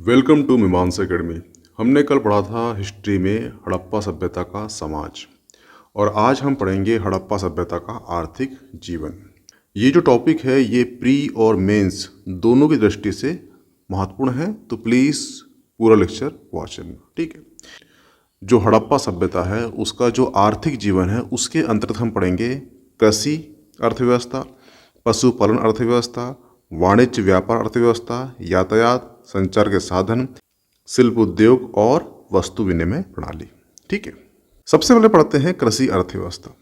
Welcome to मीमांसा academy. हमने कल पढ़ा था हिस्ट्री में हड़प्पा सभ्यता का समाज और आज हम पढ़ेंगे हड़प्पा सभ्यता का आर्थिक जीवन। ये जो टॉपिक है ये प्री और मेंस दोनों की दृष्टि से महत्वपूर्ण है, तो प्लीज़ पूरा लेक्चर वॉच करना, ठीक है। जो हड़प्पा सभ्यता है उसका जो आर्थिक जीवन है उसके अंतर्गत हम पढ़ेंगे कृषि अर्थव्यवस्था, पशुपालन अर्थव्यवस्था, वाणिज्य व्यापार अर्थव्यवस्था, यातायात संचार के साधन, शिल्प उद्योग और वस्तु विनिमय प्रणाली, ठीक है। सबसे पहले पढ़ते हैं कृषि अर्थव्यवस्था।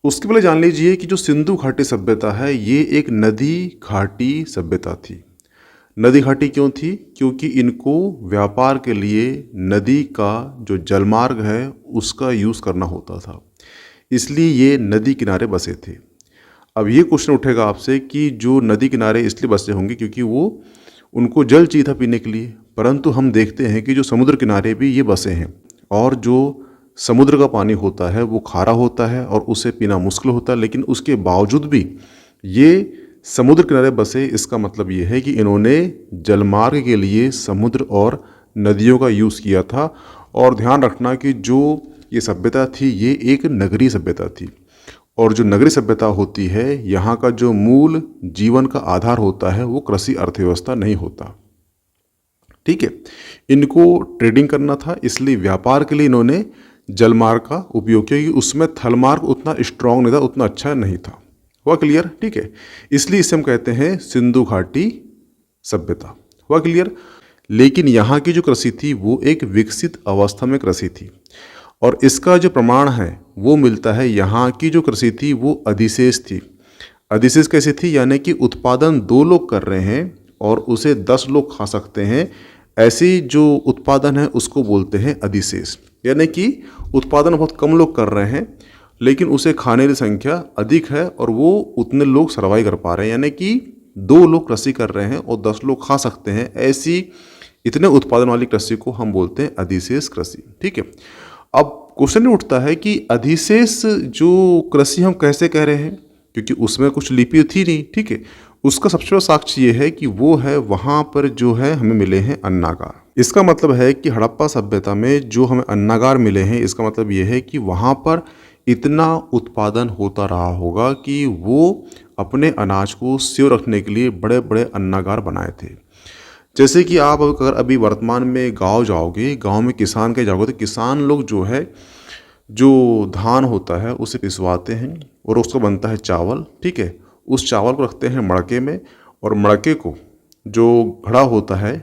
उसके पहले जान लीजिए कि जो सिंधु घाटी सभ्यता है ये एक नदी घाटी सभ्यता थी। नदी घाटी क्यों थी? क्योंकि इनको व्यापार के लिए नदी का जो जलमार्ग है उसका यूज़ करना होता था, इसलिए ये नदी किनारे बसे थे। अब ये क्वेश्चन उठेगा आपसे कि जो नदी किनारे इसलिए बसे होंगे क्योंकि वो उनको जल चाहिए था पीने के लिए, परंतु हम देखते हैं कि जो समुद्र किनारे भी ये बसे हैं और जो समुद्र का पानी होता है वो खारा होता है और उसे पीना मुश्किल होता है, लेकिन उसके बावजूद भी ये समुद्र किनारे बसे। इसका मतलब ये है कि इन्होंने जलमार्ग के लिए समुद्र और नदियों का यूज़ किया था। और ध्यान रखना कि जो ये सभ्यता थी ये एक नगरीय सभ्यता थी, और जो नगरीय सभ्यता होती है यहाँ का जो मूल जीवन का आधार होता है वो कृषि अर्थव्यवस्था नहीं होता, ठीक है। इनको ट्रेडिंग करना था, इसलिए व्यापार के लिए इन्होंने जलमार्ग का उपयोग किया, क्योंकि उसमें थलमार्ग उतना स्ट्रांग नहीं था, उतना अच्छा नहीं था। हुआ क्लियर? ठीक है। इसलिए इसे हम कहते हैं सिंधु घाटी सभ्यता। हुआ क्लियर? लेकिन यहाँ की जो कृषि थी वो एक विकसित अवस्था में कृषि थी, और इसका जो प्रमाण है वो मिलता है यहाँ की जो कृषि थी वो अधिशेष थी। अधिशेष कैसी थी? यानी कि उत्पादन 2 लोग कर रहे हैं और उसे 10 लोग खा सकते हैं, ऐसी जो उत्पादन है उसको बोलते हैं अधिशेष। यानी कि उत्पादन बहुत कम लोग कर रहे हैं लेकिन उसे खाने की संख्या अधिक है और वो उतने लोग सर्वाइव कर पा रहे हैं, यानी कि 2 लोग कृषि कर रहे हैं और 10 लोग खा सकते हैं, ऐसी इतने उत्पादन वाली कृषि को हम बोलते हैं अधिशेष कृषि, ठीक है। अब क्वेश्चन उठता है कि अधिशेष जो कृषि हम कैसे कह रहे हैं, क्योंकि उसमें कुछ लिपि थी नहीं, ठीक है। उसका सबसे बड़ा साक्ष्य ये है कि वो है वहाँ पर जो है हमें मिले हैं अन्नागार। इसका मतलब है कि हड़प्पा सभ्यता में जो हमें अन्नागार मिले हैं, इसका मतलब ये है कि वहाँ पर इतना उत्पादन होता रहा होगा कि वो अपने अनाज को सेव रखने के लिए बड़े बड़े अन्नागार बनाए थे। जैसे कि आप अगर अभी वर्तमान में गांव जाओगे, गांव में किसान के जाओगे, तो किसान लोग जो है जो धान होता है उसे पिसवाते हैं और उसका बनता है चावल, ठीक है। उस चावल को रखते हैं मड़के में, और मड़के को जो घड़ा होता है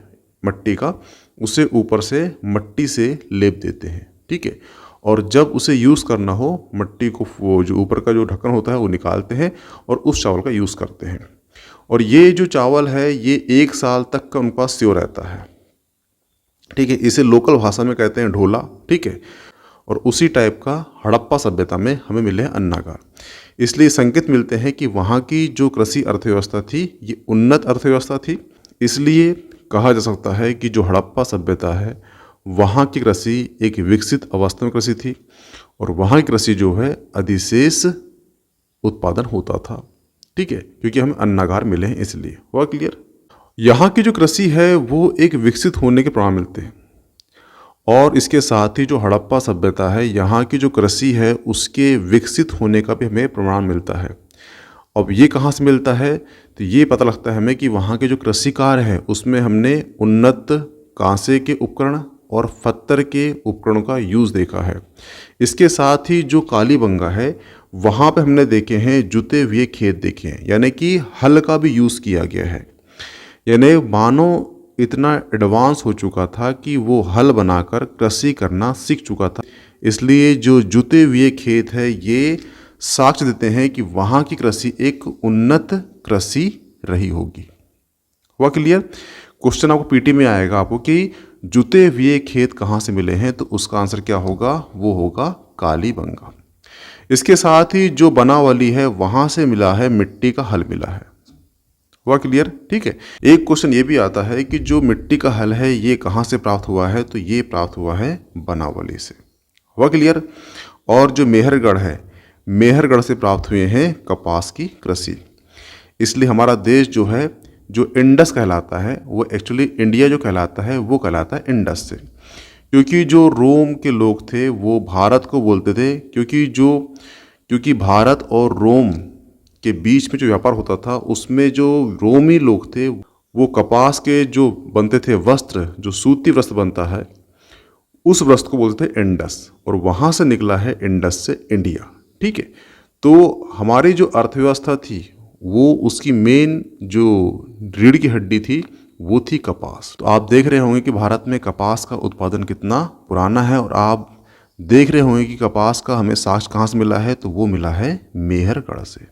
मट्टी का उसे ऊपर से मट्टी से लेप देते हैं, ठीक है। और जब उसे यूज़ करना हो मट्टी को, वो जो ऊपर का जो ढक्कन होता है वो निकालते हैं और उस चावल का यूज़ करते हैं। और ये जो चावल है ये 1 साल तक का उनके पास सेव रहता है, ठीक है। इसे लोकल भाषा में कहते हैं ढोला, ठीक है। और उसी टाइप का हड़प्पा सभ्यता में हमें मिले हैं अन्नागार। इसलिए संकेत मिलते हैं कि वहाँ की जो कृषि अर्थव्यवस्था थी ये उन्नत अर्थव्यवस्था थी। इसलिए कहा जा सकता है कि जो हड़प्पा सभ्यता है वहाँ की कृषि एक विकसित अवस्था में कृषि थी, और वहाँ की कृषि जो है अधिशेष उत्पादन होता था, ठीक है, क्योंकि हमें अन्नागार मिले हैं इसलिए। हुआ क्लियर? यहाँ की जो कृषि है वो एक विकसित होने के प्रमाण मिलते हैं, और इसके साथ ही जो हड़प्पा सभ्यता है यहाँ की जो कृषि है उसके विकसित होने का भी हमें प्रमाण मिलता है। अब ये कहाँ से मिलता है? तो ये पता लगता है हमें कि वहाँ के जो कृषि कार्य है उसमें हमने उन्नत कांसे के उपकरण और पत्थर के उपकरणों का यूज़ देखा है। इसके साथ ही जो कालीबंगा है वहाँ पे हमने देखे हैं जुते हुए खेत देखे हैं, यानी कि हल का भी यूज़ किया गया है। यानी मानो इतना एडवांस हो चुका था कि वो हल बनाकर कृषि करना सीख चुका था। इसलिए जो जुते हुए खेत है ये साक्ष्य देते हैं कि वहाँ की कृषि एक उन्नत कृषि रही होगी। हुआ क्लियर? क्वेश्चन आपको पीटी में आएगा आपको कि जुते हुए खेत कहाँ से मिले हैं, तो उसका आंसर क्या होगा? वो होगा कालीबंगा। इसके साथ ही जो बनावली है वहाँ से मिला है मिट्टी का हल मिला है। हुआ क्लियर? ठीक है। एक क्वेश्चन ये भी आता है कि जो मिट्टी का हल है ये कहाँ से प्राप्त हुआ है, तो ये प्राप्त हुआ है बनावली से। हुआ क्लियर? और जो मेहरगढ़ है, मेहरगढ़ से प्राप्त हुए हैं कपास की कृषि। इसलिए हमारा देश जो है जो इंडस कहलाता है वो एक्चुअली इंडिया जो कहलाता है वो कहलाता है इंडस से, क्योंकि जो रोम के लोग थे वो भारत को बोलते थे, क्योंकि भारत और रोम के बीच में जो व्यापार होता था उसमें जो रोमी लोग थे वो कपास के जो बनते थे वस्त्र, जो सूती वस्त्र बनता है उस वस्त्र को बोलते थे इंडस, और वहाँ से निकला है इंडस से इंडिया। ठीक है, तो हमारी जो अर्थव्यवस्था थी वो उसकी मेन जो रीढ़ की हड्डी थी वो थी कपास। तो आप देख रहे होंगे कि भारत में कपास का उत्पादन कितना पुराना है, और आप देख रहे होंगे कि कपास का हमें साक्ष्य कहाँ से मिला है, तो वो मिला है मेहरगढ़ से।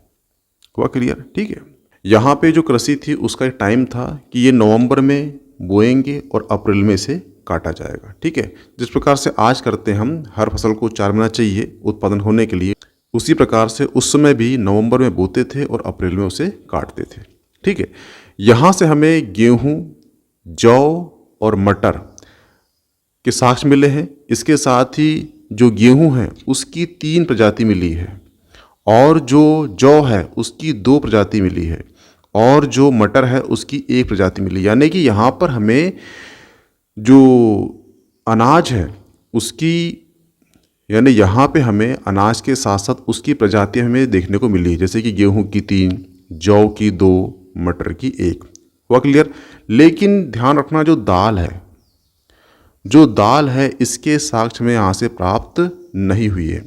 हुआ क्लियर? ठीक है, यहाँ पे जो कृषि थी उसका एक टाइम था कि ये नवंबर में बोएंगे और अप्रैल में से काटा जाएगा। ठीक है, जिस प्रकार से आज करते हैं हम, हर फसल को 4 महीना चाहिए उत्पादन होने के लिए, उसी प्रकार से उस समय भी नवंबर में बोते थे और अप्रैल में उसे काटते थे। ठीक है, यहाँ से हमें गेहूँ, जौ और मटर के साक्ष्य मिले हैं। इसके साथ ही जो गेहूँ है उसकी 3 प्रजाति मिली है, और जो जौ है उसकी 2 प्रजाति मिली है, और जो मटर है उसकी 1 प्रजाति मिली। यानी कि यहाँ पर हमें जो अनाज है उसकी, यानी यहाँ पे हमें अनाज के साथ साथ उसकी प्रजातियाँ हमें देखने को मिली, जैसे कि गेहूँ की 3, जौ की 2, मटर की 1। हुआ क्लियर? लेकिन ध्यान रखना, जो दाल है इसके साक्ष्य में यहाँ से प्राप्त नहीं हुई है।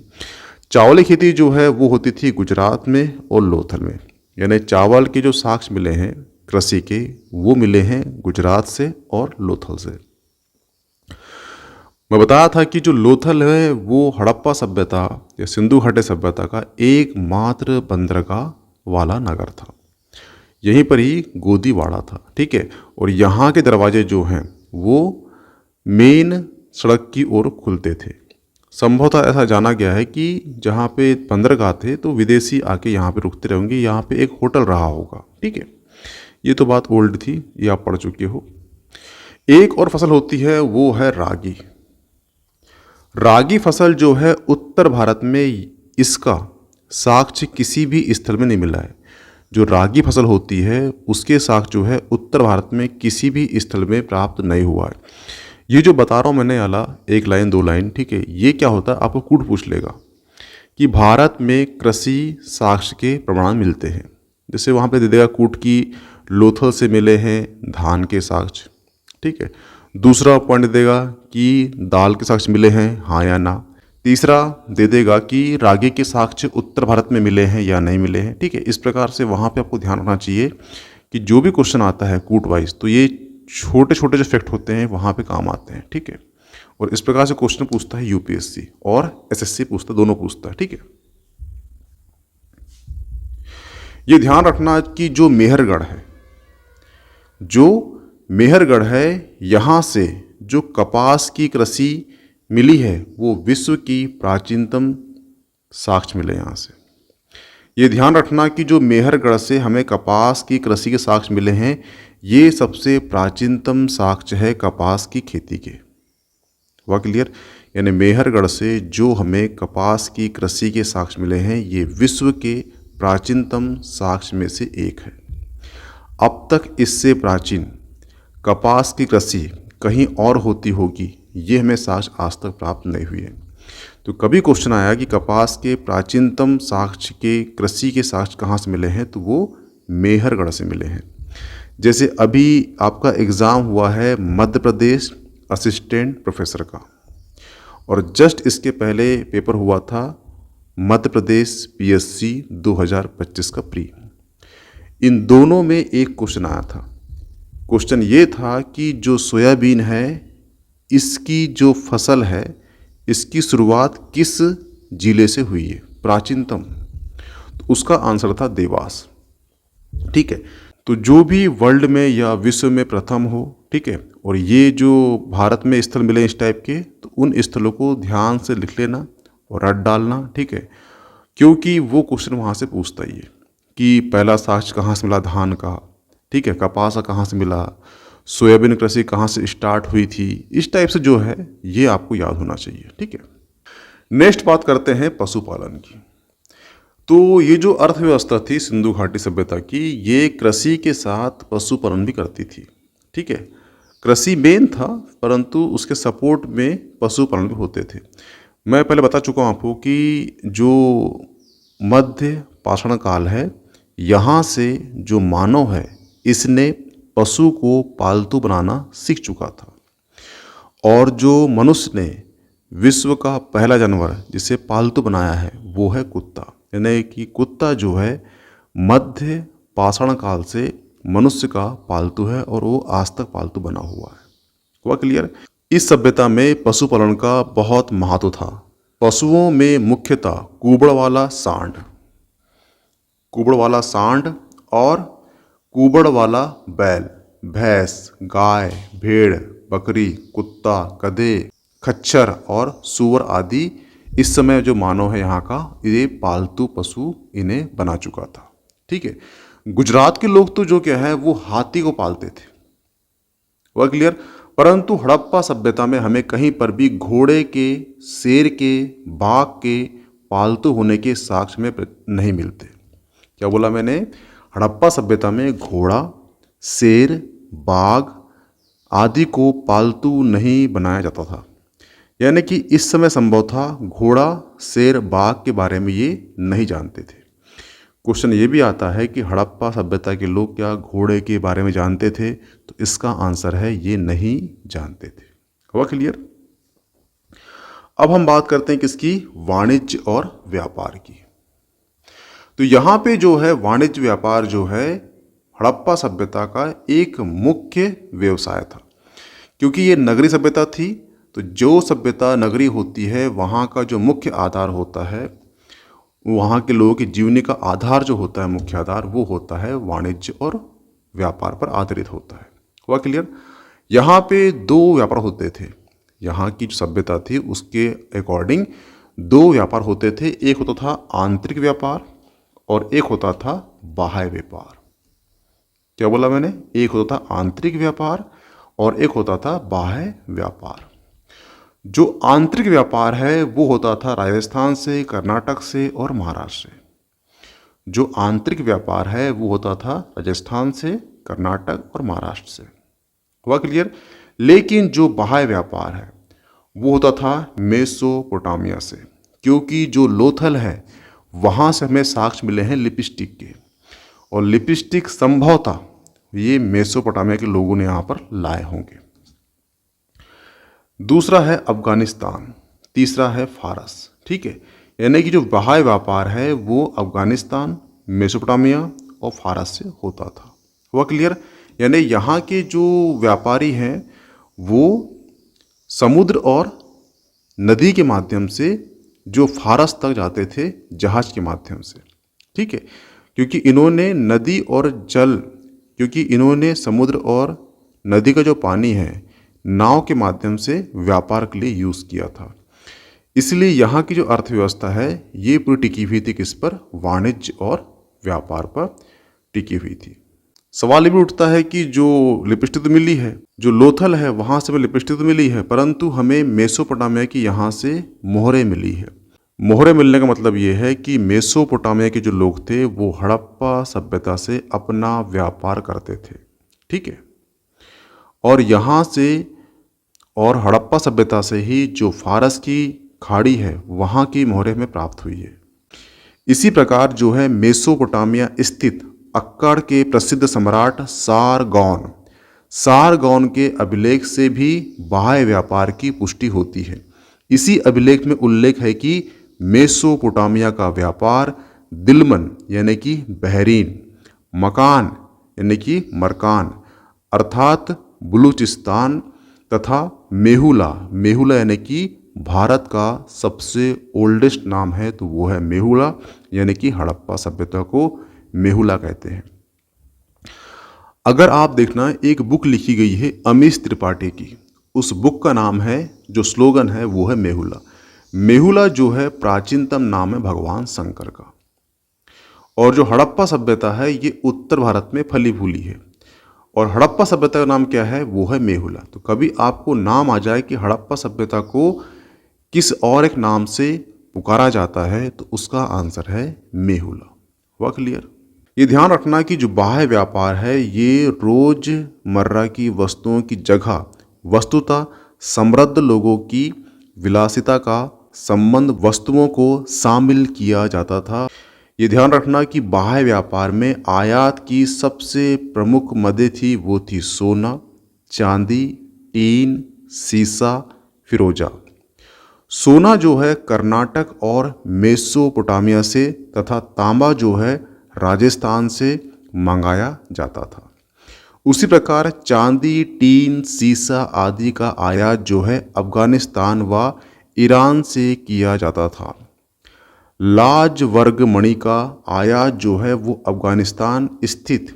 चावल की खेती जो है वो होती थी गुजरात में और लोथल में, यानी चावल के जो साक्ष्य मिले हैं कृषि के वो मिले हैं गुजरात से और लोथल से। मैं बताया था कि जो लोथल है वो हड़प्पा सभ्यता या सिंधु घाटी सभ्यता का एकमात्र बंदरगाह वाला नगर था। यहीं पर ही गोदीवाड़ा था। ठीक है, और यहाँ के दरवाजे जो हैं वो मेन सड़क की ओर खुलते थे। संभवतः ऐसा जाना गया है कि जहाँ पे बंदरगाह थे तो विदेशी आके यहाँ पे रुकते रहेंगे, यहाँ पे एक होटल रहा होगा। ठीक है, ये तो बात ओल्ड थी, ये आप पढ़ चुके हो। एक और फसल होती है वो है रागी। रागी फसल जो है उत्तर भारत में इसका साक्ष्य किसी भी स्थल में नहीं मिला है। जो रागी फसल होती है उसके साक्ष्य जो है उत्तर भारत में किसी भी स्थल में प्राप्त नहीं हुआ है। ये जो बता रहा हूँ मैंने वाला 1 लाइन 2 लाइन, ठीक है, ये क्या होता है आपको कूट पूछ लेगा कि भारत में कृषि साक्ष्य के प्रमाण मिलते हैं। जैसे वहाँ पे दे देगा कूट की लोथल से मिले हैं धान के साक्ष्य। ठीक है, दूसरा पॉइंट देगा कि दाल के साक्ष्य मिले हैं, हाँ या ना। तीसरा दे देगा कि रागी के साक्ष्य उत्तर भारत में मिले हैं या नहीं मिले हैं। ठीक है, इस प्रकार से वहाँ पे आपको ध्यान रखना चाहिए कि जो भी क्वेश्चन आता है कूट वाइज तो ये छोटे छोटे जो फैक्ट होते हैं वहाँ पे काम आते हैं। ठीक है, और इस प्रकार से क्वेश्चन पूछता है यूपीएससी और एसएससी पूछता है, दोनों पूछता है। ठीक है, ये ध्यान रखना कि जो मेहरगढ़ है यहाँ से जो कपास की कृषि मिली है वो विश्व की प्राचीनतम साक्ष्य मिले यहाँ से। ये ध्यान रखना कि जो मेहरगढ़ से हमें कपास की कृषि के साक्ष्य मिले हैं ये सबसे प्राचीनतम साक्ष्य है कपास की खेती के। हुआ क्लियर? यानी मेहरगढ़ से जो हमें कपास की कृषि के साक्ष्य मिले हैं ये विश्व के प्राचीनतम साक्ष्य में से एक है। अब तक इससे प्राचीन कपास की कृषि कहीं और होती होगी ये हमें साक्ष्य आज तक प्राप्त नहीं हुई है। तो कभी क्वेश्चन आया कि कपास के प्राचीनतम साक्ष्य के कृषि के साक्ष्य कहाँ से मिले हैं तो वो मेहरगढ़ से मिले हैं। जैसे अभी आपका एग्ज़ाम हुआ है मध्य प्रदेश असिस्टेंट प्रोफेसर का, और जस्ट इसके पहले पेपर हुआ था मध्य प्रदेश पीएससी 2025 का प्री। इन दोनों में एक क्वेश्चन आया था। क्वेश्चन ये था कि जो सोयाबीन है इसकी जो फसल है इसकी शुरुआत किस जिले से हुई है प्राचीनतम, तो उसका आंसर था देवास। ठीक है, तो जो भी वर्ल्ड में या विश्व में प्रथम हो, ठीक है, और ये जो भारत में स्थल मिले इस टाइप के तो उन स्थलों को ध्यान से लिख लेना और रट डालना। ठीक है, क्योंकि वो क्वेश्चन वहाँ से पूछता ही है कि पहला साक्ष्य कहाँ से मिला धान का, ठीक है, कपास का कहाँ से मिला, सोयाबीन कृषि कहाँ से स्टार्ट हुई थी, इस टाइप से जो है ये आपको याद होना चाहिए। ठीक है, नेक्स्ट बात करते हैं पशुपालन की। तो ये जो अर्थव्यवस्था थी सिंधु घाटी सभ्यता की, ये कृषि के साथ पशुपालन भी करती थी। ठीक है, कृषि मेन था, परंतु उसके सपोर्ट में पशुपालन भी होते थे। मैं पहले बता चुका हूँ आपको कि जो मध्य पाषाण काल है, यहाँ से जो मानव है इसने पशु को पालतू बनाना सीख चुका था। और जो मनुष्य ने विश्व का पहला जानवर जिसे पालतू बनाया है वो है कुत्ता। यानी कि कुत्ता जो है मध्य पाषाण काल से मनुष्य का पालतू है और वो आज तक पालतू बना हुआ है। हुआ क्लियर? इस सभ्यता में पशुपालन का बहुत महत्व था। पशुओं में मुख्यतः कुबड़ वाला सांड और कुबड़ वाला बैल, भैंस, गाय, भेड़, बकरी, कुत्ता, गधे, खच्चर और सूअर आदि इस समय जो मानव है यहाँ का, ये पालतू पशु इन्हें बना चुका था। ठीक है, गुजरात के लोग तो जो क्या है वो हाथी को पालते थे। वह क्लियर? परंतु हड़प्पा सभ्यता में हमें कहीं पर भी घोड़े के, शेर के, बाघ के पालतू होने के साक्ष्य में नहीं मिलते। क्या बोला मैंने? हड़प्पा सभ्यता में घोड़ा, शेर, बाघ आदि को पालतू नहीं बनाया जाता था। यानी कि इस समय संभव था घोड़ा, शेर, बाघ के बारे में ये नहीं जानते थे। क्वेश्चन ये भी आता है कि हड़प्पा सभ्यता के लोग क्या घोड़े के बारे में जानते थे? तो इसका आंसर है ये नहीं जानते थे। हुआ क्लियर? अब हम बात करते हैं किसकी? वाणिज्य और व्यापार की। तो यहाँ पे जो है वाणिज्य व्यापार जो है हड़प्पा सभ्यता का एक मुख्य व्यवसाय था। क्योंकि ये नगरीय सभ्यता थी, तो जो सभ्यता नगरी होती है वहाँ का जो मुख्य आधार होता है, वहाँ के लोगों की जीवनी का आधार जो होता है, मुख्य आधार, वो होता है वाणिज्य और व्यापार पर आधारित होता है। हुआ क्लियर? यहाँ पे दो व्यापार होते थे। यहाँ की जो सभ्यता थी उसके अकॉर्डिंग दो व्यापार होते थे। एक होता था आंतरिक व्यापार और एक होता था बाह्य व्यापार। क्या बोला मैंने? एक होता था आंतरिक व्यापार और एक होता था बाह्य व्यापार। जो आंतरिक व्यापार है वो होता था राजस्थान से, कर्नाटक से और महाराष्ट्र से। जो आंतरिक व्यापार है वो होता था राजस्थान से, कर्नाटक और महाराष्ट्र से। हुआ क्लियर? लेकिन जो बाह्य व्यापार है वो होता था मेसोपोटामिया से। क्योंकि जो लोथल है वहाँ से हमें साक्ष्य मिले हैं लिपस्टिक के, और लिपस्टिक संभवतः ये मेसोपोटामिया के लोगों ने यहाँ पर लाए होंगे। दूसरा है अफगानिस्तान, तीसरा है फारस। ठीक है, यानी कि जो बाह्य व्यापार है वो अफगानिस्तान, मेसोपोटामिया और फारस से होता था। हुआ क्लियर? यानी यहाँ के जो व्यापारी हैं वो समुद्र और नदी के माध्यम से जो फारस तक जाते थे जहाज के माध्यम से। ठीक है, क्योंकि इन्होंने नदी और जल, क्योंकि इन्होंने समुद्र और नदी का जो पानी है नाव के माध्यम से व्यापार के लिए यूज़ किया था। इसलिए यहाँ की जो अर्थव्यवस्था है ये पूरी टिकी हुई थी किस पर? वाणिज्य और व्यापार पर टिकी हुई थी। सवाल ये भी उठता है कि जो लिपस्टिक तो मिली है, जो लोथल है वहाँ से हमें लिपस्टिक तो मिली है, परंतु हमें मेसोपोटामिया की यहाँ से मोहरें मिली है। मोहरें मिलने का मतलब ये है कि मेसोपोटामिया के जो लोग थे वो हड़प्पा सभ्यता से अपना व्यापार करते थे। ठीक है, और यहाँ से और हड़प्पा सभ्यता से ही जो फारस की खाड़ी है वहाँ की मोहरें हमें प्राप्त हुई है। इसी प्रकार जो है मेसोपोटामिया स्थित अक्कड़ के प्रसिद्ध सम्राट सारगौन के अभिलेख से भी बाह्य व्यापार की पुष्टि होती है। इसी अभिलेख में उल्लेख है कि मेसोपोटामिया का व्यापार दिलमन यानी कि बहरीन, मकान यानी कि मरकान अर्थात बलूचिस्तान तथा मेहुला यानी कि भारत का सबसे ओल्डेस्ट नाम है तो वो है मेहुला, यानी कि हड़प्पा सभ्यता को मेहुला कहते हैं। अगर आप देखना, एक बुक लिखी गई है अमीश त्रिपाठी की, उस बुक का नाम है, जो स्लोगन है वो है मेहुला। मेहुला जो है प्राचीनतम नाम है भगवान शंकर का। और जो हड़प्पा सभ्यता है ये उत्तर भारत में फली फूली है, और हड़प्पा सभ्यता का नाम क्या है? वो है मेहुला। तो कभी आपको नाम आ जाए कि हड़प्पा सभ्यता को किस और एक नाम से पुकारा जाता है तो उसका आंसर है मेहुला। हुआ क्लियर? ये ध्यान रखना कि जो बाह्य व्यापार है ये रोजमर्रा की वस्तुओं की जगह वस्तुतः समृद्ध लोगों की विलासिता का संबंध वस्तुओं को शामिल किया जाता था। ये ध्यान रखना कि बाह्य व्यापार में आयात की सबसे प्रमुख मदें थी, वो थी सोना, चांदी, टीन, सीसा, फिरोजा। सोना जो है कर्नाटक और मेसोपोटामिया से तथा तांबा जो है राजस्थान से मंगाया जाता था। उसी प्रकार चांदी, टीन, सीसा आदि का आयात जो है अफगानिस्तान व ईरान से किया जाता था। लाज वर्ग मणि का आयात जो है वो अफगानिस्तान स्थित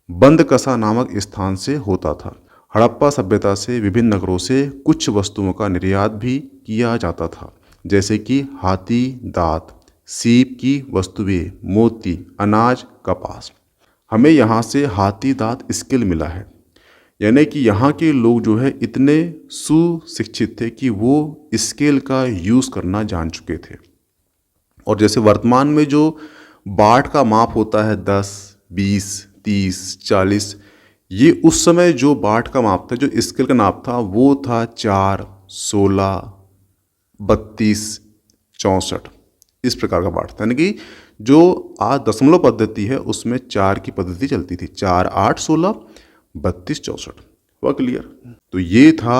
बंदकसा नामक स्थान से होता था। हड़प्पा सभ्यता से विभिन्न नगरों से कुछ वस्तुओं का निर्यात भी किया जाता था, जैसे कि हाथी दांत, सीप की वस्तुएं, मोती, अनाज, कपास। हमें यहाँ से हाथी दांत स्किल मिला है, यानी कि यहाँ के लोग जो है इतने सुशिक्षित थे कि वो स्केल का यूज़ करना जान चुके थे। और जैसे वर्तमान में जो बाट का माप होता है 10, 20, 30, 40, ये उस समय जो बाट का माप था, जो स्केल का नाप था, वो था 4, 16, 32, 64, इस प्रकार का बाट था। यानी कि जो आज दशमलव पद्धति है उसमें 4 की पद्धति चलती थी, 4, 8, 16, 32, 64। हुआ क्लियर? तो ये था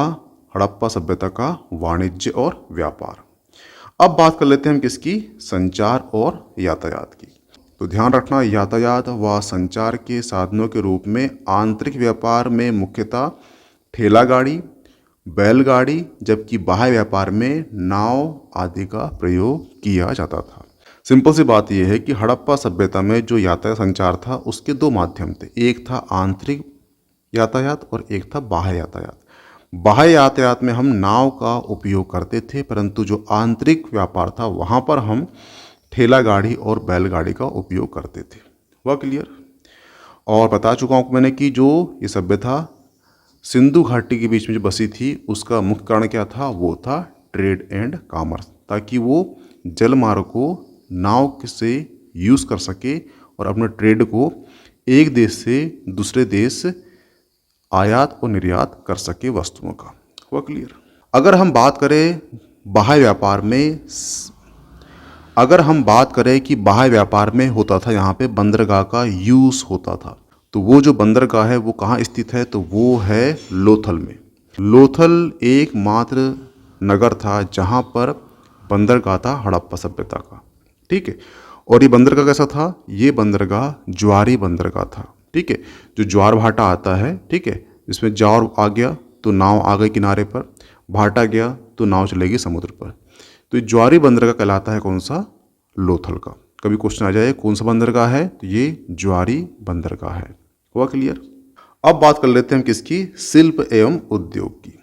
हड़प्पा सभ्यता का वाणिज्य और व्यापार। अब बात कर लेते हैं हम किसकी? संचार और यातायात की। तो ध्यान रखना, यातायात व संचार के साधनों के रूप में आंतरिक व्यापार में मुख्यतः ठेला गाड़ी, बैलगाड़ी, जबकि बाह्य व्यापार में नाव आदि का प्रयोग किया जाता था। सिंपल सी बात यह है कि हड़प्पा सभ्यता में जो यातायात संचार था उसके दो माध्यम थे, एक था आंतरिक यातायात और एक था बाह्य यातायात। बाह्य यातायात में हम नाव का उपयोग करते थे, परंतु जो आंतरिक व्यापार था वहाँ पर हम ठेला गाड़ी और बैलगाड़ी का उपयोग करते थे। वह क्लियर? और बता चुका हूँ मैंने कि जो ये सभ्यता सिंधु घाटी के बीच में जो बसी थी उसका मुख्य कारण क्या था? वो था ट्रेड एंड कॉमर्स, ताकि वो जल मार्ग को नाव से यूज़ कर सके और अपने ट्रेड को एक देश से दूसरे देश आयात और निर्यात कर सके वस्तुओं का। हुआ क्लियर? अगर हम बात करें बाह्य व्यापार में, कि बाह्य व्यापार में होता था, यहाँ पे बंदरगाह का यूज़ होता था। तो वो जो बंदरगाह है वो कहाँ स्थित है? तो वो है लोथल में। लोथल एकमात्र नगर था जहाँ पर बंदरगाह था हड़प्पा सभ्यता का। ठीक है? और ये बंदरगाह कैसा था? ये बंदरगाह ज्वारी बंदरगाह था। ठीक है? जो ज्वार भाटा आता है, ठीक है, इसमें ज्वार आ गया तो नाव आ गई किनारे पर, भाटा गया तो नाव चलेगी समुद्र पर। तो ये ज्वारी बंदरगाह कहलाता है कौन सा? लोथल का। कभी क्वेश्चन आ जाए कौन सा बंदरगाह है, तो ये ज्वारी बंदरगाह है। हुआ क्लियर? अब बात कर लेते हैं हम किसकी? शिल्प एवं उद्योग की।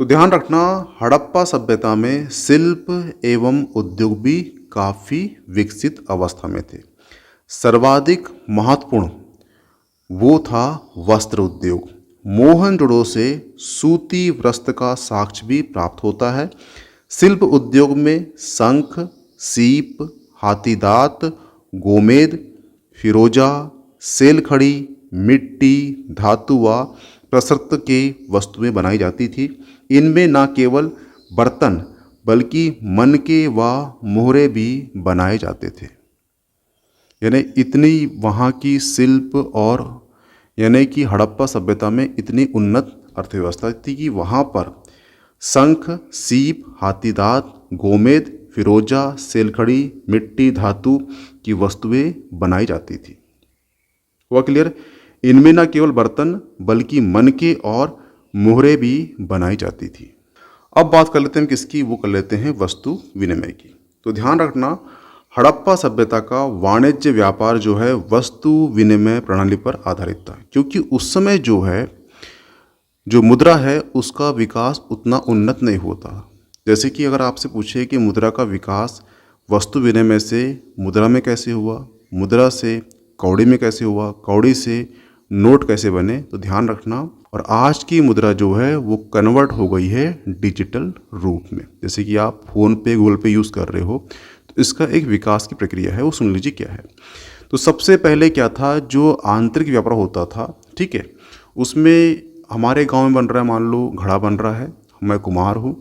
तो ध्यान रखना, हड़प्पा सभ्यता में शिल्प एवं उद्योग भी काफ़ी विकसित अवस्था में थे। सर्वाधिक महत्वपूर्ण वो था वस्त्र उद्योग। मोहनजोदड़ो से सूती वस्त्र का साक्ष्य भी प्राप्त होता है। शिल्प उद्योग में शंख, सीप, हाथीदांत, गोमेद, फिरोजा, सेलखड़ी, मिट्टी, धातु व प्रसृत के वस्तुएं बनाई जाती थी। इनमें न केवल बर्तन बल्कि मनके व मोहरे भी बनाए जाते थे। यानी इतनी वहाँ की शिल्प और यानी कि हड़प्पा सभ्यता में इतनी उन्नत अर्थव्यवस्था थी कि वहाँ पर शंख, सीप, हाथीदांत, गोमेद, फिरोजा, सेलखड़ी, मिट्टी, धातु की वस्तुएं बनाई जाती थी। हुआ क्लियर? इनमें न केवल बर्तन बल्कि मनके और मोहरे भी बनाई जाती थी। अब बात कर लेते हैं किसकी? वो कर लेते हैं वस्तु विनिमय की। तो ध्यान रखना, हड़प्पा सभ्यता का वाणिज्य व्यापार जो है वस्तु विनिमय प्रणाली पर आधारित था, क्योंकि उस समय जो है जो मुद्रा है उसका विकास उतना उन्नत नहीं होता। जैसे कि अगर आपसे पूछे कि मुद्रा का विकास वस्तु विनिमय से मुद्रा में कैसे हुआ, मुद्रा से कौड़ी में कैसे हुआ, कौड़ी से नोट कैसे बने, तो ध्यान रखना और आज की मुद्रा जो है वो कन्वर्ट हो गई है डिजिटल रूप में। जैसे कि आप फ़ोन पे, गूगल पे यूज़ कर रहे हो, तो इसका एक विकास की प्रक्रिया है, वो सुन लीजिए क्या है। तो सबसे पहले क्या था, जो आंतरिक व्यापार होता था, ठीक है, उसमें हमारे गांव में बन रहा है, मान लो घड़ा बन रहा है, मैं कुम्हार हूँ,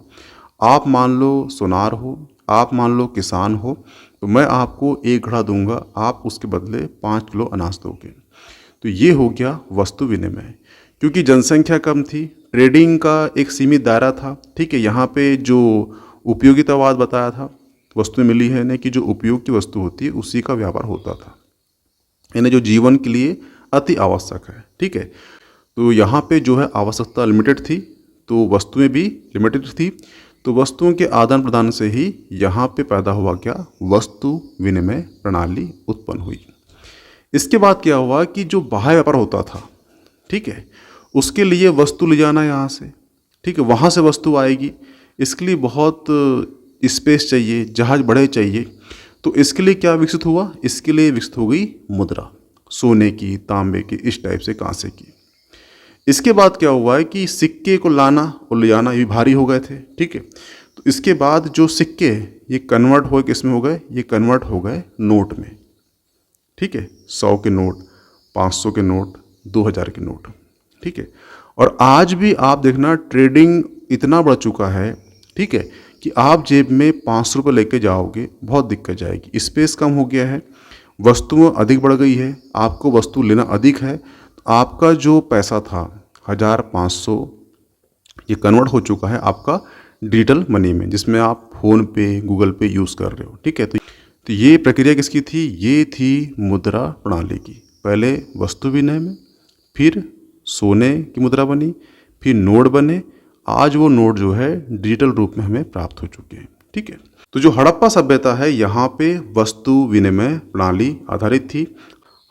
आप मान लो सोनार हो, आप मान लो किसान हो, तो मैं आपको एक घड़ा दूंगा, आप उसके बदले 5 किलो अनाज दोगे। तो ये हो गया वस्तु विनिमय। क्योंकि जनसंख्या कम थी, ट्रेडिंग का एक सीमित दायरा था, ठीक है। यहाँ पे जो उपयोगितावाद बताया था, वस्तु मिली है ना, कि जो उपयोग की वस्तु होती है उसी का व्यापार होता था, यानी जो जीवन के लिए अति आवश्यक है, ठीक है। तो यहाँ पे जो है आवश्यकता लिमिटेड थी, तो वस्तुएं भी लिमिटेड थी। तो वस्तुओं के आदान प्रदान से ही यहाँ पे पैदा हुआ क्या, वस्तु विनिमय प्रणाली उत्पन्न हुई। इसके बाद क्या हुआ कि जो बाह्य व्यापार होता था, ठीक है, उसके लिए वस्तु ले जाना यहाँ से, ठीक है, वहाँ से वस्तु आएगी, इसके लिए बहुत स्पेस चाहिए, जहाज बड़े चाहिए। तो इसके लिए क्या विकसित हुआ, इसके लिए विकसित हो गई मुद्रा, सोने की, तांबे की, इस टाइप से, कांसे की। इसके बाद क्या हुआ है कि सिक्के को लाना और ले जाना ये भारी हो गए थे, ठीक है। तो इसके बाद जो सिक्के ये कन्वर्ट हो किस में हो गए, ये कन्वर्ट हो गए नोट में, ठीक है। 100 के नोट, 500 के नोट, 2000 के नोट, ठीक है। और आज भी आप देखना ट्रेडिंग इतना बढ़ चुका है, ठीक है, कि आप जेब में 500 रुपये लेके जाओगे, बहुत दिक्कत जाएगी। स्पेस कम हो गया है, वस्तुएं अधिक बढ़ गई है, आपको वस्तु लेना अधिक है, तो आपका जो पैसा था 1000, 500, ये कन्वर्ट हो चुका है आपका डिजिटल मनी में, जिसमें आप फ़ोन पे, गूगल पे यूज़ कर रहे हो, ठीक है। तो ये प्रक्रिया किसकी थी, ये थी मुद्रा प्रणाली की। पहले वस्तु विनिमय में, फिर सोने की मुद्रा बनी, फिर नोट बने, आज वो नोट जो है डिजिटल रूप में हमें प्राप्त हो चुके हैं, ठीक है। तो जो हड़प्पा सभ्यता है, यहाँ पे वस्तु विनिमय प्रणाली आधारित थी।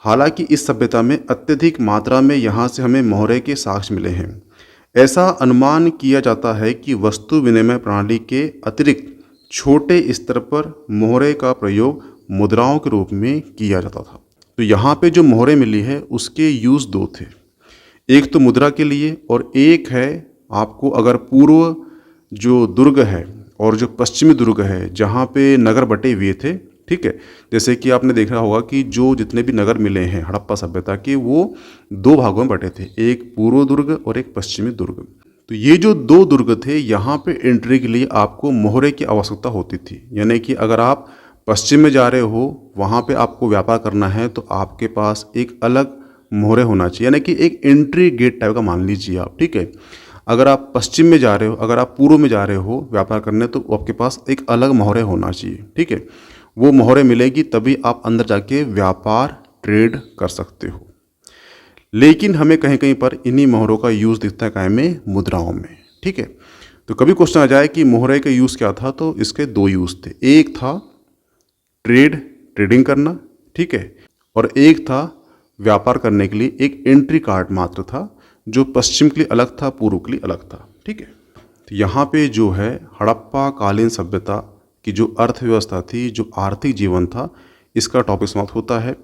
हालांकि इस सभ्यता में अत्यधिक मात्रा में यहाँ से हमें मोहरे के साक्ष्य मिले हैं। ऐसा अनुमान किया जाता है कि वस्तु विनिमय प्रणाली के अतिरिक्त छोटे स्तर पर मोहरे का प्रयोग मुद्राओं के रूप में किया जाता था। तो यहाँ पे जो मोहरे मिली है उसके यूज़ दो थे, एक तो मुद्रा के लिए और एक है आपको अगर पूर्व जो दुर्ग है और जो पश्चिमी दुर्ग है जहाँ पे नगर बटे हुए थे, ठीक है। जैसे कि आपने देखा होगा कि जो जितने भी नगर मिले हैं हड़प्पा सभ्यता के, वो 2 भागों में बटे थे, एक पूर्व दुर्ग और एक पश्चिमी दुर्ग। तो ये जो 2 दुर्ग थे, यहाँ पे एंट्री के लिए आपको मोहरे की आवश्यकता होती थी। यानी कि अगर आप पश्चिम में जा रहे हो, वहाँ पे आपको व्यापार करना है, तो आपके पास एक अलग मोहरे होना चाहिए, यानी कि एक एंट्री गेट टाइप का मान लीजिए आप, ठीक है। अगर आप पश्चिम में जा रहे हो, अगर आप पूर्व में जा रहे हो व्यापार करने, तो आपके पास एक अलग मोहरे होना चाहिए, ठीक है। वो मोहरे मिलेगी तभी आप अंदर जाके व्यापार ट्रेड कर सकते हो। लेकिन हमें कहीं कहीं पर इन्हीं मोहरों का यूज़ दिखता है काय में, मुद्राओं में, ठीक है। तो कभी क्वेश्चन आ जाए कि मोहरे का यूज़ क्या था, तो इसके 2 यूज़ थे। एक था ट्रेडिंग करना, ठीक है, और एक था व्यापार करने के लिए एक एंट्री कार्ड मात्र था, जो पश्चिम के लिए अलग था, पूर्व के लिए अलग था, ठीक है। तो यहाँ पे जो है हड़प्पा कालीन सभ्यता की जो अर्थव्यवस्था थी, जो आर्थिक जीवन था, इसका टॉपिक समाप्त होता है।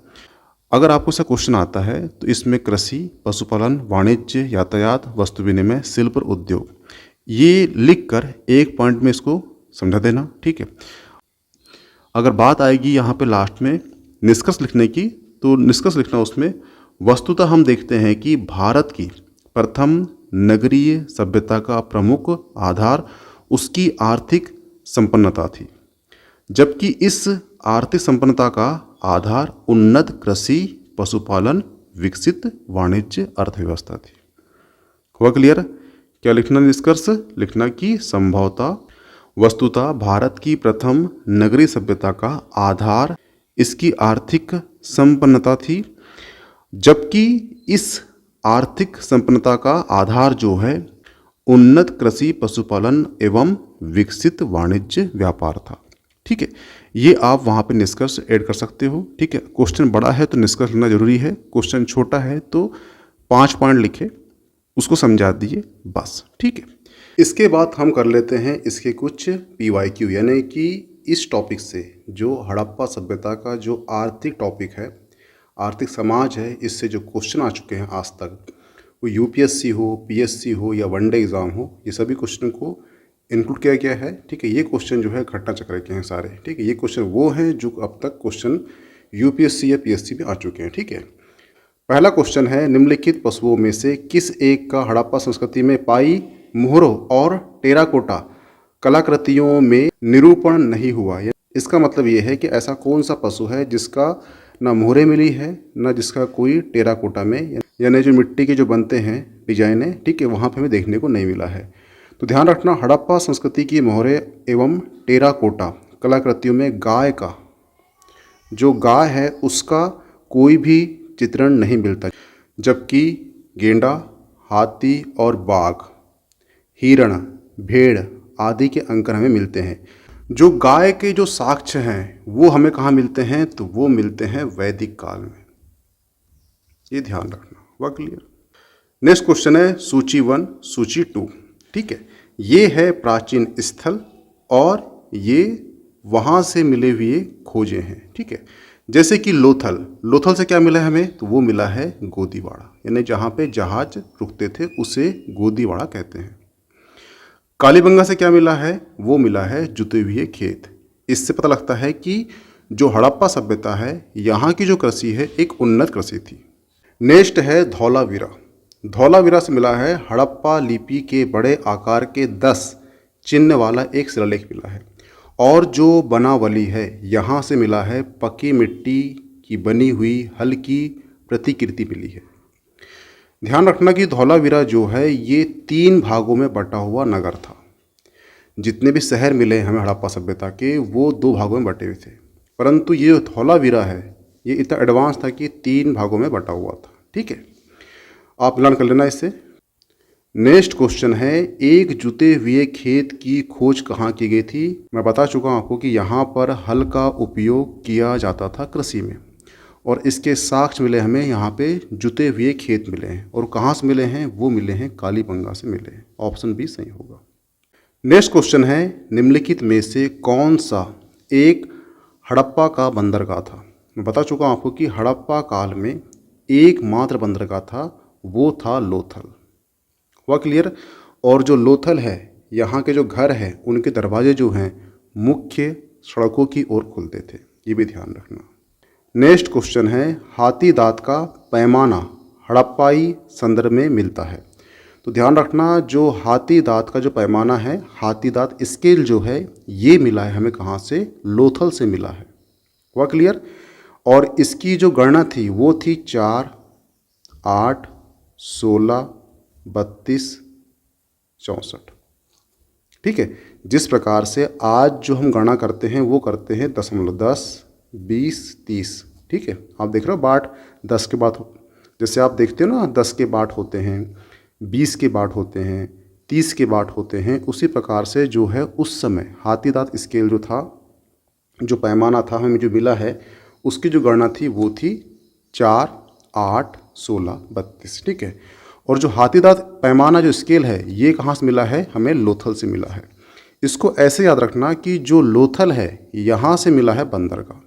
अगर आपको ऐसा क्वेश्चन आता है तो इसमें कृषि, पशुपालन, वाणिज्य, यातायात, वस्तु विनिमय, शिल्प और उद्योग, ये लिखकर एक पॉइंट में इसको समझा देना, ठीक है। अगर बात आएगी यहाँ पे लास्ट में निष्कर्ष लिखने की, तो निष्कर्ष लिखना उसमें वस्तुतः हम देखते हैं कि भारत की प्रथम नगरीय सभ्यता का प्रमुख आधार उसकी आर्थिक संपन्नता थी, जबकि इस आर्थिक संपन्नता का आधार उन्नत कृषि, पशुपालन, विकसित वाणिज्य अर्थव्यवस्था थी। हुआ क्लियर? क्या लिखना निष्कर्ष? लिखना कि संभवतः वस्तुतः भारत की प्रथम नगरीय सभ्यता का आधार इसकी आर्थिक संपन्नता थी, जबकि इस आर्थिक संपन्नता का आधार जो है उन्नत कृषि, पशुपालन एवं विकसित वाणिज्य व्यापार था, ठीक है। ये आप वहाँ पे निष्कर्ष ऐड कर सकते हो, ठीक है। क्वेश्चन बड़ा है तो निष्कर्ष लिखना जरूरी है, क्वेश्चन छोटा है तो 5 पॉइंट लिखे, उसको समझा दीजिए बस, ठीक है। इसके बाद हम कर लेते हैं इसके कुछ PYQ, यानी कि इस टॉपिक से जो हड़प्पा सभ्यता का जो आर्थिक टॉपिक है, आर्थिक समाज है, इससे जो क्वेश्चन आ चुके हैं आज तक, वो यूपीएससी हो, पीएससी हो या वनडे एग्ज़ाम हो, ये सभी क्वेश्चन को इंक्लूड किया गया है। ठीक है, ये क्वेश्चन जो है घटना चक्र के हैं सारे। ठीक है, ये क्वेश्चन वो हैं जो अब तक क्वेश्चन यूपीएससी या पीएससी में आ चुके हैं। ठीक है, पहला क्वेश्चन है, निम्नलिखित पशुओं में से किस एक का हड़प्पा संस्कृति में पाई मोहरों और टेराकोटा कलाकृतियों में निरूपण नहीं हुआ। इसका मतलब ये है कि ऐसा कौन सा पशु है जिसका ना मोहरें मिली है, ना जिसका कोई टेराकोटा में यानी जो मिट्टी के जो बनते हैं डिजाइने, ठीक है, वहाँ पे हमें देखने को नहीं मिला है। तो ध्यान रखना, हड़प्पा संस्कृति की मोहरें एवं टेराकोटा कलाकृतियों में गाय का, जो गाय है उसका कोई भी चित्रण नहीं मिलता, जबकि गेंडा, हाथी और बाघ, हिरण, भेड़ आदि के अंकन हमें मिलते हैं। जो गाय के जो साक्ष्य हैं वो हमें कहाँ मिलते हैं, तो वो मिलते हैं वैदिक काल में। ये ध्यान रखना, हुआ क्लियर। नेक्स्ट क्वेश्चन है सूची 1 सूची 2। ठीक है, ये है प्राचीन स्थल और ये वहाँ से मिले हुए खोजे हैं। ठीक है, जैसे कि लोथल, लोथल से क्या मिला है हमें, तो वो मिला है गोदीवाड़ा, यानी जहाँ पे जहाज रुकते थे उसे गोदीवाड़ा कहते हैं। कालीबंगा से क्या मिला है, वो मिला है जुते हुए खेत। इससे पता लगता है कि जो हड़प्पा सभ्यता है यहाँ की जो कृषि है एक उन्नत कृषि थी। नेक्स्ट है धौलावीरा। धौलावीरा से मिला है हड़प्पा लिपि के बड़े आकार के 10 चिन्ह वाला एक शिलालेख मिला है। और जो बनावली है यहाँ से मिला है पक्की मिट्टी की बनी हुई हल्की प्रतिकृति मिली है। ध्यान रखना कि धौलावीरा जो है ये 3 भागों में बटा हुआ नगर था। जितने भी शहर मिले हमें हड़प्पा सभ्यता के वो 2 भागों में बटे हुए थे, परंतु ये धौलावीरा है ये इतना एडवांस था कि 3 भागों में बटा हुआ था। ठीक है, आप लर्न कर लेना इससे। नेक्स्ट क्वेश्चन है, एक जुते हुए खेत की खोज कहाँ की गई थी। मैं बता चुका हूँ आपको कि यहाँ पर हल का उपयोग किया जाता था कृषि में, और इसके साक्ष्य मिले हमें यहाँ पे जुते हुए खेत मिले हैं। और कहाँ से मिले हैं, वो मिले हैं कालीबंगा से मिले हैं। ऑप्शन बी सही होगा। नेक्स्ट क्वेश्चन है, निम्नलिखित में से कौन सा एक हड़प्पा का बंदरगाह था। मैं बता चुका हूँ आपको कि हड़प्पा काल में एकमात्र बंदरगाह था, वो था लोथल। हुआ क्लियर। और जो लोथल है यहाँ के जो घर हैं उनके दरवाजे जो हैं मुख्य सड़कों की ओर खुलते थे, ये भी ध्यान रखना। नेक्स्ट क्वेश्चन है, हाथी दांत का पैमाना हड़प्पाई संदर्भ में मिलता है। तो ध्यान रखना, जो हाथी दांत का जो पैमाना है, हाथी दांत स्केल जो है ये मिला है हमें कहाँ से, लोथल से मिला है। हुआ क्लियर। और इसकी जो गणना थी वो थी 4, 8, 16, 32, 64। ठीक है, जिस प्रकार से आज जो हम गणना करते हैं वो करते हैं 0.10, 20, 30। ठीक है, आप देख रहे हो बाट 10 के बाट, जैसे आप देखते हो ना 10 के बाट होते हैं, 20 के बाट होते हैं, 30 के बाट होते हैं। उसी प्रकार से जो है उस समय हाथी दांत स्केल जो था, जो पैमाना था हमें जो मिला है, उसकी जो गणना थी वो थी 4, 8, 16, 32। ठीक है, और जो हाथी दांत पैमाना जो स्केल है ये कहाँ से मिला है, हमें लोथल से मिला है। इसको ऐसे याद रखना कि जो लोथल है यहाँ से मिला है बंदरगाह।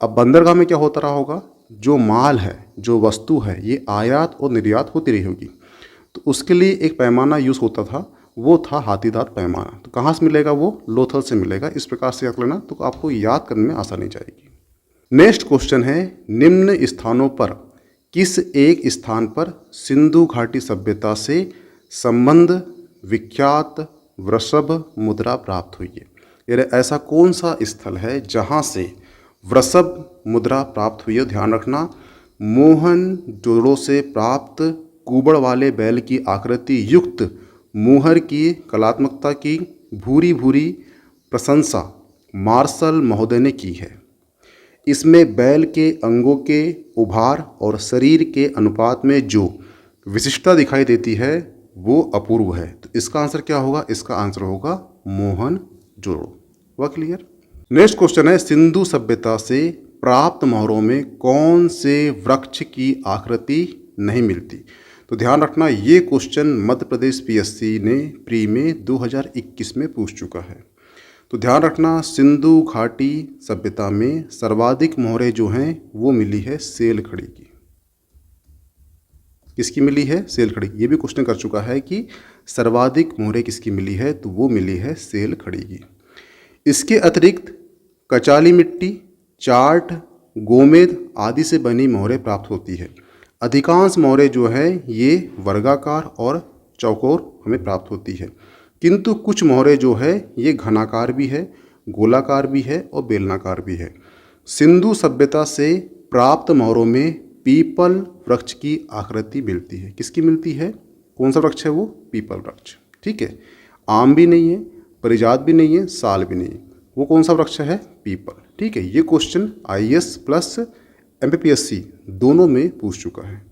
अब बंदरगाह में क्या होता रहा होगा, जो माल है, जो वस्तु है, ये आयात और निर्यात होती रही होगी, तो उसके लिए एक पैमाना यूज़ होता था, वो था हाथी दांत पैमाना। तो कहाँ से मिलेगा, वो लोथल से मिलेगा। इस प्रकार से याद लेना, तो आपको याद करने में आसानी जाएगी। नेक्स्ट क्वेश्चन है, निम्न स्थानों पर किस एक स्थान पर सिंधु घाटी सभ्यता से संबंध विख्यात वृषभ मुद्रा प्राप्त हुई है। यानी ऐसा कौन सा स्थल है जहाँ से वृषभ मुद्रा प्राप्त हुई है। ध्यान रखना, मोहनजोदड़ो से प्राप्त कुबड़ वाले बैल की आकृति युक्त मुहर की कलात्मकता की भूरी भूरी प्रशंसा मार्शल महोदय ने की है। इसमें बैल के अंगों के उभार और शरीर के अनुपात में जो विशिष्टता दिखाई देती है वो अपूर्व है। तो इसका आंसर क्या होगा, इसका आंसर होगा मोहनजोदड़ो। वह क्लियर। नेक्स्ट क्वेश्चन है, सिंधु सभ्यता से प्राप्त मोहरों में कौन से वृक्ष की आकृति नहीं मिलती। तो ध्यान रखना, ये क्वेश्चन मध्य प्रदेश पीएससी ने प्री में 2021 में पूछ चुका है। तो ध्यान रखना, सिंधु घाटी सभ्यता में सर्वाधिक मोहरें जो हैं वो मिली है सेल खड़ी की। किसकी मिली है? सेल-खड़ी। ये भी क्वेश्चन कर चुका है कि सर्वाधिक मोहरें किसकी मिली है, तो वो मिली है सेल-खड़ी की। इसके अतिरिक्त कचाली मिट्टी, चाट, गोमेद आदि से बनी मोहरें प्राप्त होती है। अधिकांश मोहरें जो है ये वर्गाकार और चौकोर हमें प्राप्त होती है, किंतु कुछ मोहरें जो है ये घनाकार भी है, गोलाकार भी है और बेलनाकार भी है। सिंधु सभ्यता से प्राप्त मोहरों में पीपल वृक्ष की आकृति मिलती है। किसकी मिलती है? कौन सा वृक्ष है वो? पीपल वृक्ष। ठीक है, आम भी नहीं है, परिजात भी नहीं है, साल भी नहीं है, वो कौन सा वृक्ष है? पीपल। ठीक है, ये क्वेश्चन IAS प्लस MPPSC दोनों में पूछ चुका है।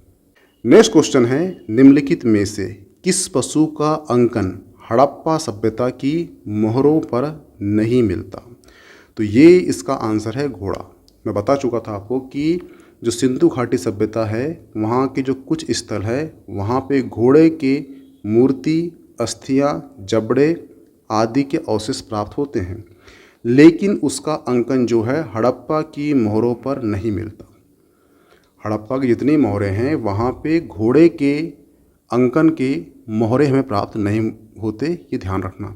नेक्स्ट क्वेश्चन है, निम्नलिखित में से किस पशु का अंकन हड़प्पा सभ्यता की मोहरों पर नहीं मिलता? तो ये इसका आंसर है घोड़ा। मैं बता चुका था आपको कि जो सिंधु घाटी सभ्यता है वहाँ के जो कुछ स्थल है वहाँ पे घोड़े के मूर्ति, अस्थियाँ, जबड़े आदि के अवशेष प्राप्त होते हैं, लेकिन उसका अंकन जो है हड़प्पा की मोहरों पर नहीं मिलता। हड़प्पा की जितनी मोहरें हैं वहाँ पे घोड़े के अंकन के मोहरें हमें प्राप्त नहीं होते, ये ध्यान रखना।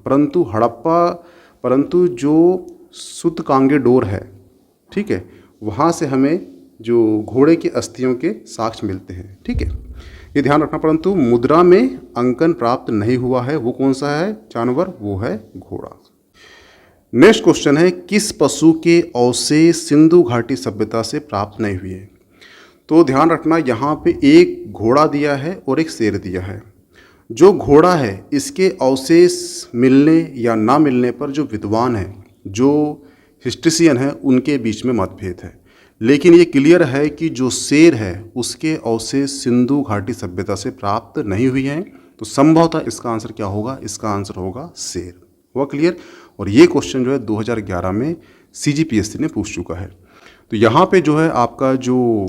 परंतु जो सूतकांगे डोर है, ठीक है, वहाँ से हमें जो घोड़े की अस्थियों के साक्ष्य मिलते हैं। ठीक है, ये ध्यान रखना। परंतु मुद्रा में अंकन प्राप्त नहीं हुआ है, वो कौन सा है जानवर? वो है घोड़ा। नेक्स्ट क्वेश्चन है, किस पशु के अवशेष सिंधु घाटी सभ्यता से प्राप्त नहीं हुए? तो ध्यान रखना, यहाँ पे एक घोड़ा दिया है और एक शेर दिया है। जो घोड़ा है इसके अवशेष मिलने या ना मिलने पर जो विद्वान है, जो हिस्ट्रिशियन है, उनके बीच में मतभेद है। लेकिन ये क्लियर है कि जो शेर है उसके अवशेष सिंधु घाटी सभ्यता से प्राप्त नहीं हुई हैं, तो संभवतः इसका आंसर क्या होगा? इसका आंसर होगा शेर। हुआ क्लियर? और ये क्वेश्चन जो है 2011 में CGPSC ने पूछ चुका है। तो यहाँ पे जो है आपका जो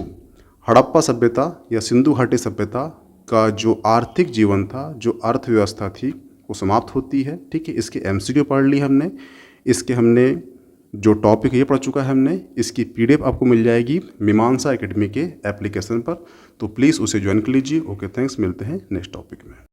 हड़प्पा सभ्यता या सिंधु घाटी सभ्यता का जो आर्थिक जीवन था, जो अर्थव्यवस्था थी, वो समाप्त होती है। ठीक है, इसके MCQ पढ़ ली हमने, इसके हमने जो टॉपिक ये पढ़ चुका है हमने, इसकी PDF आपको मिल जाएगी मीमांसा एकेडमी के एप्लीकेशन पर, तो प्लीज़ उसे ज्वाइन कर लीजिए। ओके, थैंक्स, मिलते हैं नेक्स्ट टॉपिक में।